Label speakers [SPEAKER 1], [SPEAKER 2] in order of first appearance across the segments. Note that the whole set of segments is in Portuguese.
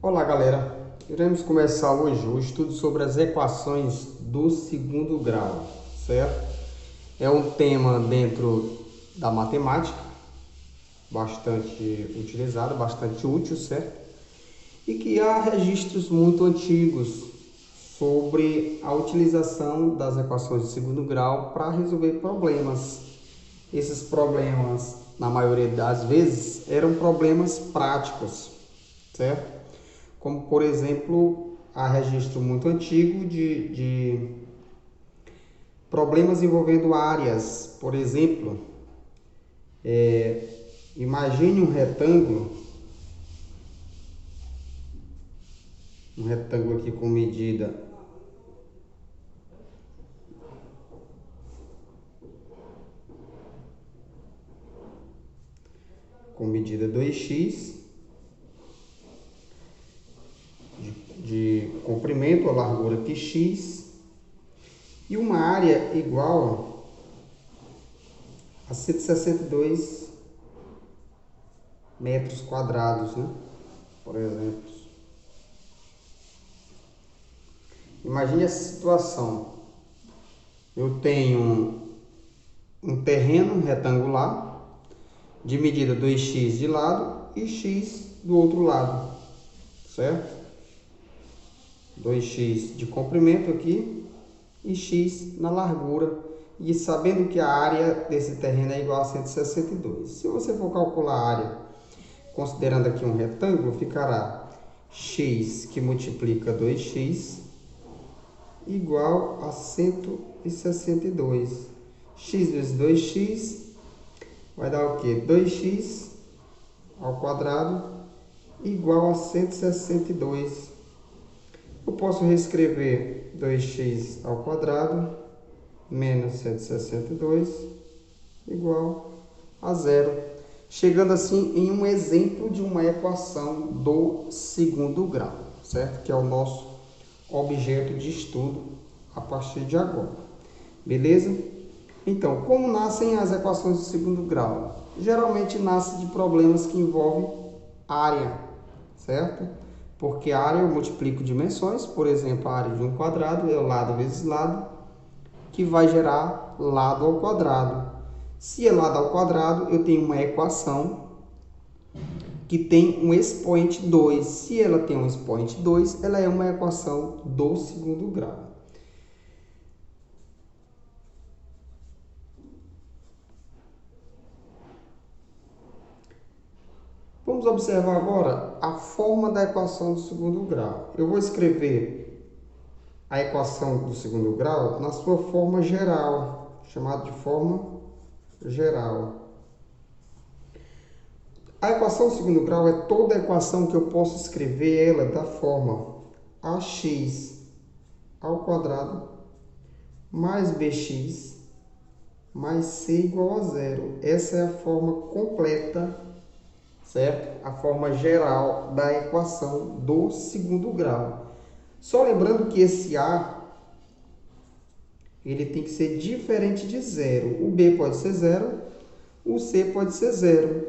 [SPEAKER 1] Olá galera, iremos começar hoje o estudo sobre as equações do segundo grau, certo? É um tema dentro da matemática, bastante utilizado, bastante útil, certo? E que há registros muito antigos sobre a utilização das equações de segundo grau para resolver problemas. Esses problemas, na maioria das vezes, eram problemas práticos, certo? Como, por exemplo, há registro muito antigo de problemas envolvendo áreas. Por exemplo, imagine um retângulo aqui com medida com medida 2x de comprimento, a largura aqui x, e uma área igual a 162 metros quadrados, né? Por exemplo. Imagine essa situação. Eu tenho um terreno retangular de medida 2x de lado e x do outro lado, certo? 2x de comprimento aqui e x na largura, e sabendo que a área desse terreno é igual a 162. Se você for calcular a área, considerando aqui um retângulo, ficará x que multiplica 2x igual a 162. X vezes 2x vai dar o quê? 2x ao quadrado igual a 162. Eu posso reescrever 2x ao quadrado menos 162 igual a zero. Chegando assim em um exemplo de uma equação do segundo grau, certo? Que é o nosso objeto de estudo a partir de agora. Beleza? Então, como nascem as equações do segundo grau? Geralmente nasce de problemas que envolvem área, certo? Porque a área eu multiplico dimensões, por exemplo, a área de um quadrado é o lado vezes lado, que vai gerar lado ao quadrado. Se é lado ao quadrado, eu tenho uma equação que tem um expoente 2. Se ela tem um expoente 2, ela é uma equação do segundo grau. Vamos observar agora a forma da equação do segundo grau. Eu vou escrever a equação do segundo grau na sua forma geral, chamada de forma geral. A equação do segundo grau é toda a equação que eu posso escrever ela da forma ax ao quadrado mais bx mais c igual a zero. Essa é a forma completa, certo? A forma geral da equação do segundo grau. Só lembrando que esse a, ele tem que ser diferente de zero. O b pode ser zero, o c pode ser zero,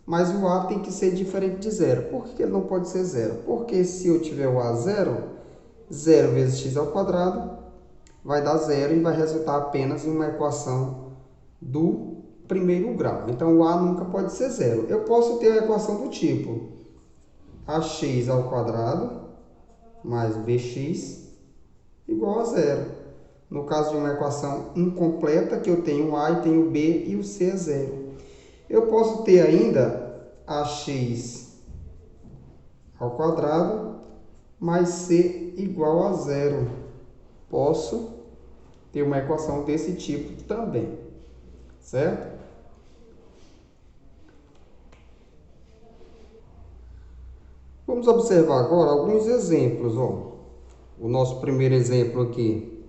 [SPEAKER 1] mas o a tem que ser diferente de zero. Por que ele não pode ser zero? Porque se eu tiver o a zero, 0 vezes x ao quadrado vai dar zero e vai resultar apenas em uma equação do primeiro grau. Então, o a nunca pode ser zero. Eu posso ter uma equação do tipo ax ao quadrado mais bx igual a zero. No caso de uma equação incompleta, que eu tenho o a e tenho o b e o c é zero. Eu posso ter ainda ax ao quadrado mais c igual a zero. Posso ter uma equação desse tipo também, certo? Vamos observar agora alguns exemplos. O nosso primeiro exemplo aqui,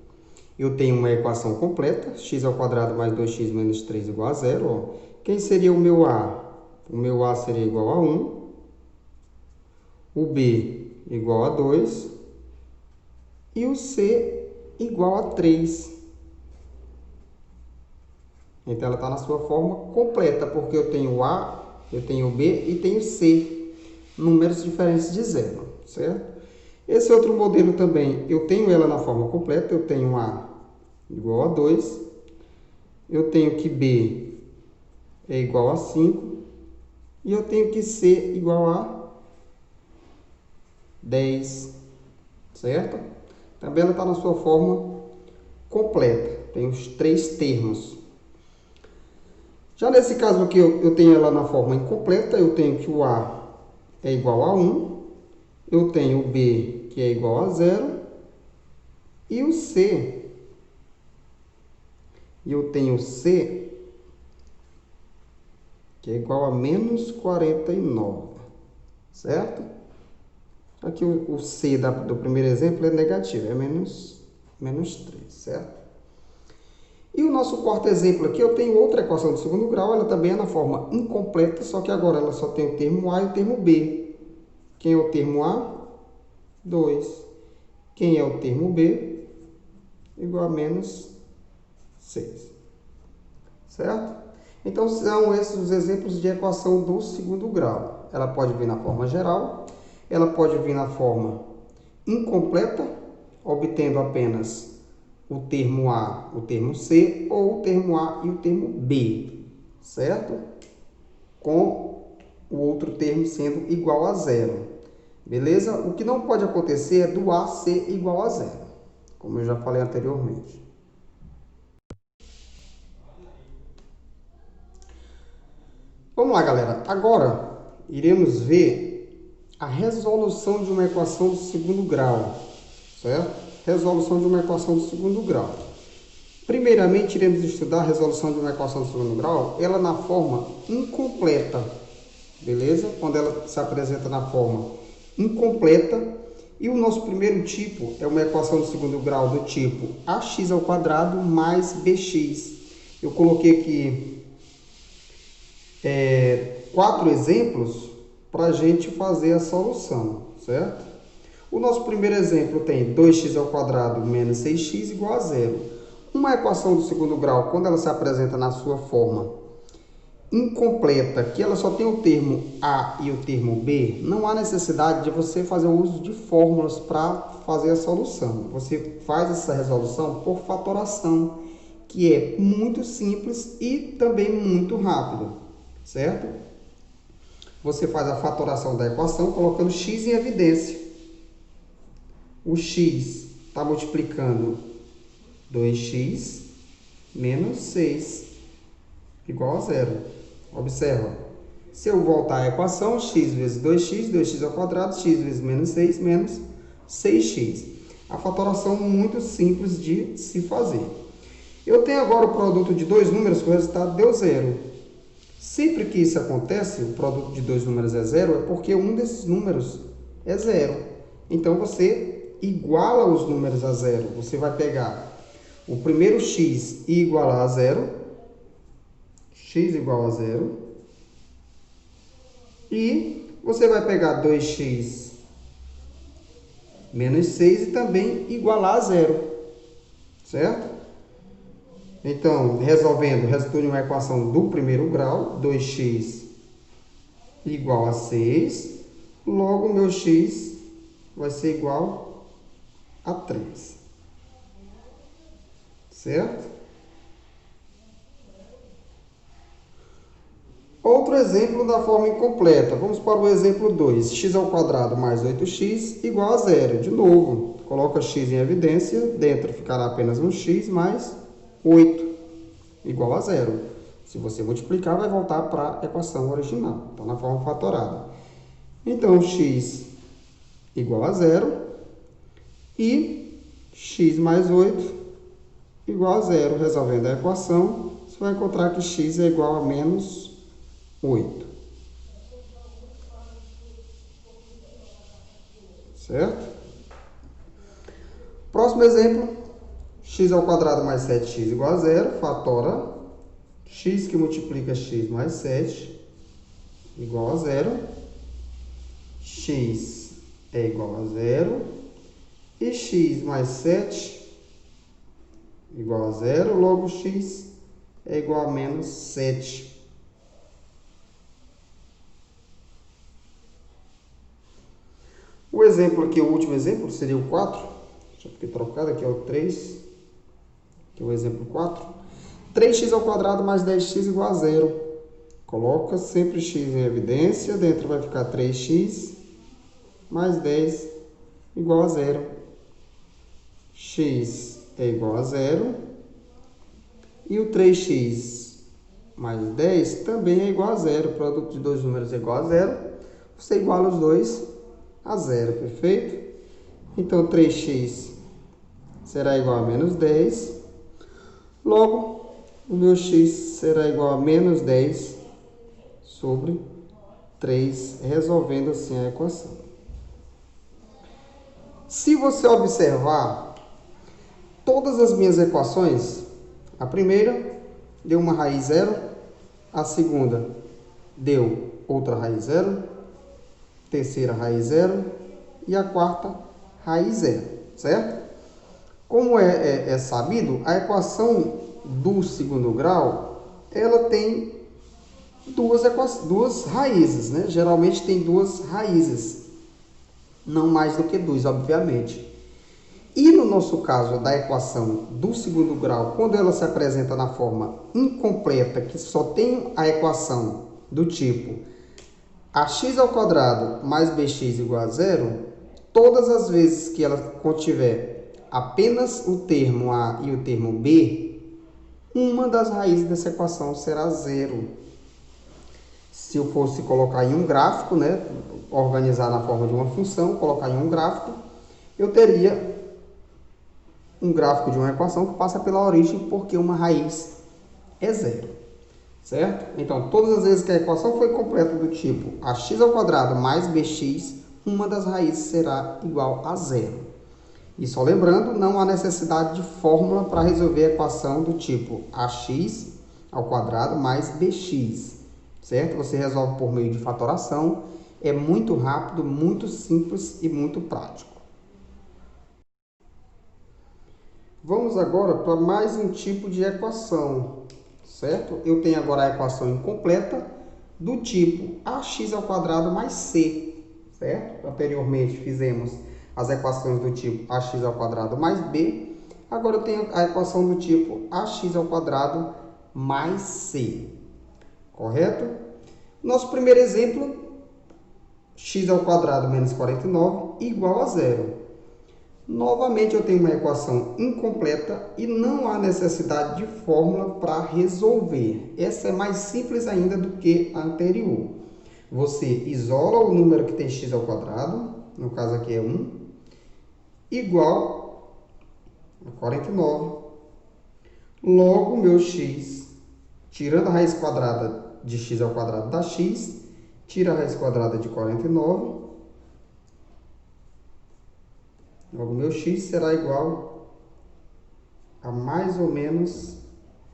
[SPEAKER 1] eu tenho uma equação completa, x ao quadrado mais 2x menos 3 igual a zero. Quem seria o meu a? O meu a seria igual a 1, o b igual a 2 e o c igual a 3. Então, ela está na sua forma completa, porque eu tenho A, eu tenho B e tenho C, números diferentes de zero. certo? Esse outro modelo também, eu tenho ela na forma completa, eu tenho A igual a 2, eu tenho que B é igual a 5, e eu tenho que C igual a 10, certo? Também ela está na sua forma completa, tem os 3 termos. Já nesse caso aqui, eu tenho ela na forma incompleta, eu tenho que o A é igual a 1, eu tenho o B que é igual a 0, e o C, que é igual a menos 49, certo? Aqui o C do primeiro exemplo é negativo, é menos 3, certo? E o nosso quarto exemplo aqui, eu tenho outra equação do segundo grau, ela também é na forma incompleta, só que agora ela só tem o termo A e o termo B. Quem é o termo A? 2. Quem é o termo B? Igual a menos 6. Certo? Então, são esses os exemplos de equação do segundo grau. Ela pode vir na forma geral, ela pode vir na forma incompleta, obtendo apenas o termo A, o termo C, ou o termo A e o termo B, certo? Com o outro termo sendo igual a 0. Beleza? O que não pode acontecer é do A ser igual a 0, como eu já falei anteriormente. Vamos lá, galera. Agora, iremos ver a resolução de uma equação do segundo grau, certo? Resolução de uma equação do segundo grau. Primeiramente, iremos estudar a resolução de uma equação do segundo grau, ela na forma incompleta, beleza? Quando ela se apresenta na forma incompleta. E o nosso primeiro tipo é uma equação do segundo grau do tipo ax² mais bx. Eu coloquei aqui 4 exemplos para a gente fazer a solução, certo? O nosso primeiro exemplo tem 2x² menos 6x igual a 0. Uma equação do segundo grau, quando ela se apresenta na sua forma incompleta, que ela só tem o termo A e o termo B, não há necessidade de você fazer o uso de fórmulas para fazer a solução. Você faz essa resolução por fatoração, que é muito simples e também muito rápido, certo? Você faz a fatoração da equação colocando x em evidência. O x está multiplicando 2x menos 6 igual a 0. Observa, se eu voltar à equação, x vezes 2x, 2x², x vezes menos 6, menos 6x. A fatoração muito simples de se fazer. Eu tenho agora o produto de dois números que o resultado deu 0. Sempre que isso acontece, o produto de dois números é 0, é porque um desses números é 0. Então, você iguala os números a 0. Você vai pegar o primeiro x e igualar a 0, x igual a 0, e você vai pegar 2x menos 6 e também igualar a 0, certo? Então, resolvendo, resulta em uma equação do primeiro grau, 2x igual a 6, logo o meu x vai ser igual a 3, certo? Outro exemplo da forma incompleta. Vamos para o exemplo 2. x² mais 8x igual a 0. De novo, coloca x em evidência. Dentro ficará apenas um x mais 8 igual a 0. Se você multiplicar, vai voltar para a equação original. Está na forma fatorada. Então, x igual a 0 e x mais 8 igual a 0. Resolvendo a equação, você vai encontrar que x é igual a menos 8. Certo? Próximo exemplo, x² mais 7x igual a 0, fatora x que multiplica x mais 7 igual a 0, x é igual a 0, e x mais 7 igual a 0, logo x é igual a menos 7. O exemplo aqui, o último exemplo, seria o 4. Deixa eu ficar trocado, aqui é o 3. Aqui é o exemplo 4. 3x ao quadrado mais 10x igual a 0. Coloca sempre x em evidência. Dentro vai ficar 3x mais 10 igual a 0. X é igual a 0. E o 3x mais 10 também é igual a 0. O produto de dois números é igual a 0. Você iguala os dois a 0, perfeito? Então, 3x será igual a menos 10. Logo, o meu x será igual a menos 10 sobre 3, resolvendo assim a equação. Se você observar todas as minhas equações, a primeira deu uma raiz zero, a segunda deu outra raiz zero, terceira raiz zero e a quarta raiz zero, certo? Como é sabido, a equação do segundo grau, ela tem duas raízes, né? Geralmente tem duas raízes, não mais do que duas, obviamente. E no nosso caso da equação do segundo grau, quando ela se apresenta na forma incompleta, que só tem a equação do tipo ax ao quadrado mais bx igual a 0, todas as vezes que ela contiver apenas o termo a e o termo b, uma das raízes dessa equação será 0. Se eu fosse colocar em um gráfico, né, organizar na forma de uma função, colocar em um gráfico, eu teria um gráfico de uma equação que passa pela origem porque uma raiz é 0, certo? Então, todas as vezes que a equação foi completa do tipo ax ao quadrado mais bx, uma das raízes será igual a 0. E só lembrando, não há necessidade de fórmula para resolver a equação do tipo ax ao quadrado mais bx, certo? Você resolve por meio de fatoração, é muito rápido, muito simples e muito prático. Vamos agora para mais um tipo de equação, certo? Eu tenho agora a equação incompleta do tipo ax ao quadrado mais c, certo? Anteriormente fizemos as equações do tipo ax ao quadrado mais b. Agora eu tenho a equação do tipo ax ao quadrado mais c, correto? Nosso primeiro exemplo, x ao quadrado menos 49 igual a 0. Novamente, eu tenho uma equação incompleta e não há necessidade de fórmula para resolver. Essa é mais simples ainda do que a anterior. Você isola o número que tem x ao quadrado, no caso aqui é 1, igual a 49. Logo, meu x, tirando a raiz quadrada de x ao quadrado dá x, tira a raiz quadrada de 49. Logo, meu x será igual a mais ou menos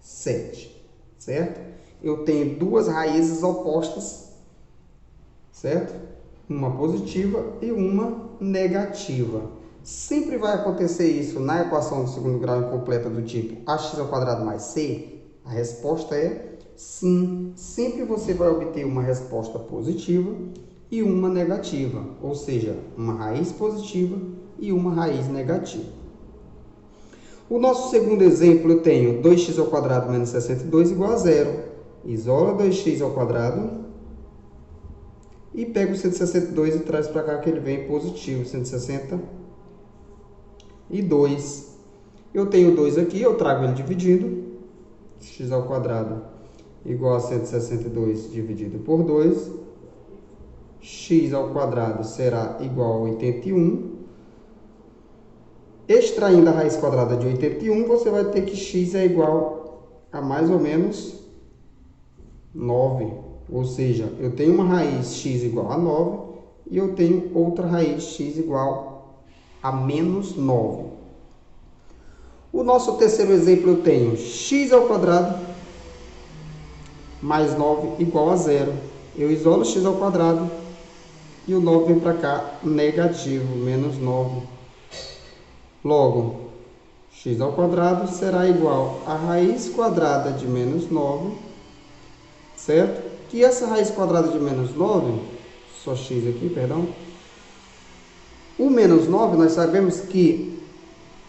[SPEAKER 1] 7, certo? Eu tenho duas raízes opostas, certo? Uma positiva e uma negativa. Sempre vai acontecer isso na equação do segundo grau incompleta do tipo ax ao quadrado mais c? A resposta é sim. Sempre você vai obter uma resposta positiva e uma negativa, ou seja, uma raiz positiva e uma raiz negativa. O nosso segundo exemplo, eu tenho 2x ao quadrado menos 62 igual a 0. Isola 2x ao quadrado e pega o 162 e traz para cá que ele vem positivo, 162. Eu tenho 2 aqui, eu trago ele dividindo. X ao quadrado igual a 162 dividido por 2. X ao quadrado será igual a 81. Extraindo a raiz quadrada de 81, você vai ter que x é igual a mais ou menos 9. Ou seja, eu tenho uma raiz x igual a 9 e eu tenho outra raiz x igual a menos 9. O nosso terceiro exemplo, eu tenho x ao quadrado mais 9 igual a 0. Eu isolo x ao quadrado e o 9 vem para cá negativo, menos 9. Logo, x ao quadrado será igual a raiz quadrada de menos 9, certo? Que essa raiz quadrada de menos 9, só x aqui, perdão, O menos 9, nós sabemos que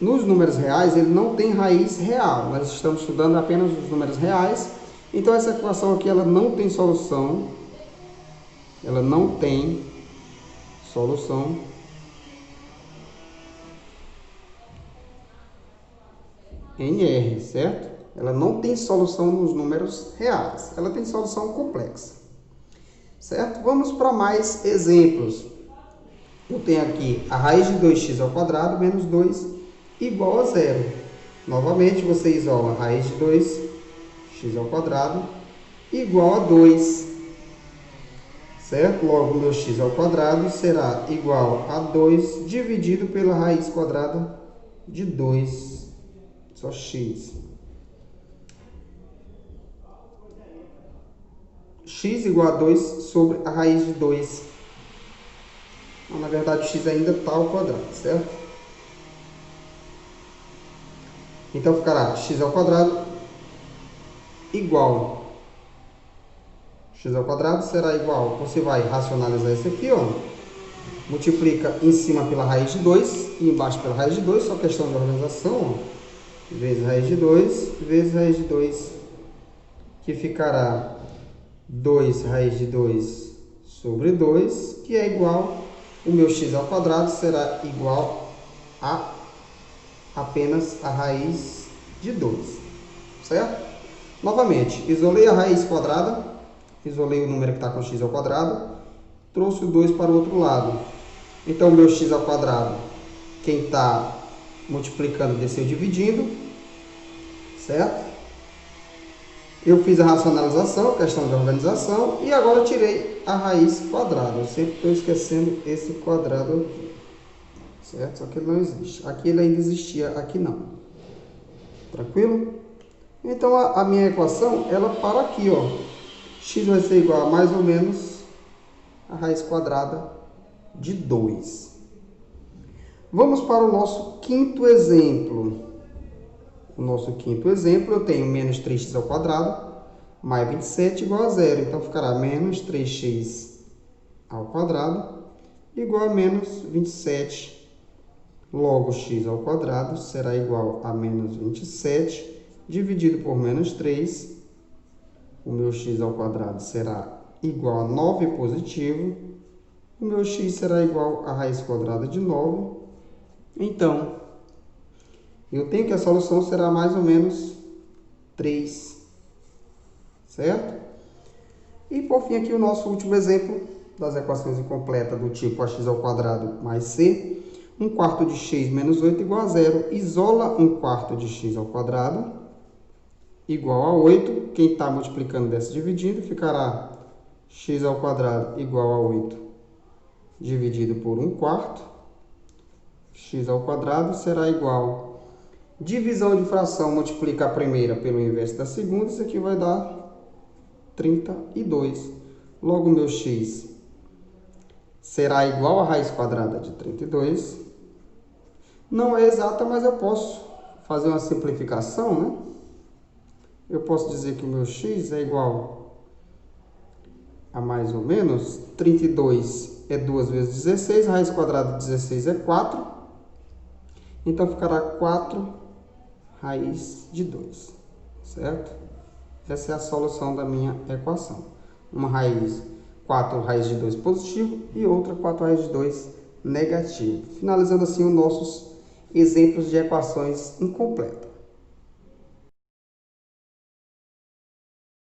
[SPEAKER 1] nos números reais ele não tem raiz real. Nós estamos estudando apenas os números reais. Então essa equação aqui ela não tem solução. Ela não tem solução. Em R, certo? Ela não tem solução nos números reais. Ela tem solução complexa. Certo? Vamos para mais exemplos. Eu tenho aqui a raiz de 2x ao quadrado menos 2 igual a 0. Novamente, você isola a raiz de 2x ao quadrado igual a 2. Certo? Logo, o meu x ao quadrado será igual a 2 dividido pela raiz quadrada de 2. Só x. X igual a 2 sobre a raiz de 2. Na verdade, x ainda está ao quadrado, certo? Então, ficará x ao quadrado igual. X ao quadrado será igual. Você vai racionalizar isso aqui, ó. Multiplica em cima pela raiz de 2 e embaixo pela raiz de 2. Só questão de organização, ó. Vezes raiz de 2, vezes raiz de 2. Que ficará 2 raiz de 2 sobre 2, que é igual, o meu x ao quadrado será igual a apenas a raiz de 2, certo? Novamente, isolei a raiz quadrada, isolei o número que está com x ao quadrado, trouxe o 2 para o outro lado. Então, o meu x ao quadrado, quem está multiplicando, desceu dividindo, certo? Eu fiz a racionalização, questão de organização, e agora tirei a raiz quadrada. Eu sempre estou esquecendo esse quadrado aqui, certo? Só que ele não existe. Aqui ele ainda existia, aqui não. Tranquilo? Então, a minha equação, ela para aqui, ó. X vai ser igual a mais ou menos a raiz quadrada de 2. Vamos para o nosso quinto exemplo. O nosso quinto exemplo, eu tenho menos 3x ao quadrado mais 27 igual a 0. Então, ficará menos 3x ao quadrado igual a menos 27. Logo, x ao quadrado será igual a menos 27 dividido por menos 3. O meu x ao quadrado será igual a 9 positivo. O meu x será igual a raiz quadrada de 9. Então, eu tenho que a solução será mais ou menos 3, certo? E por fim aqui o nosso último exemplo das equações incompletas do tipo ax ao quadrado mais c. 1/4 de x menos 8 igual a 0. Isola 1/4 de x ao quadrado igual a 8. Quem está multiplicando desce dividindo, ficará x ao quadrado igual a 8 dividido por 1/4. X ao quadrado será igual. Divisão de fração, multiplica a primeira pelo inverso da segunda, isso aqui vai dar 32. Logo, meu x será igual a raiz quadrada de 32. Não é exata, mas eu posso fazer uma simplificação, né? Eu posso dizer que o meu x é igual a mais ou menos 32 é 2 vezes 16, a raiz quadrada de 16 é 4. Então, ficará 4 raiz de 2, certo? Essa é a solução da minha equação. Uma raiz, 4 raiz de 2 positivo e outra 4 raiz de 2 negativo. Finalizando assim os nossos exemplos de equações incompletas.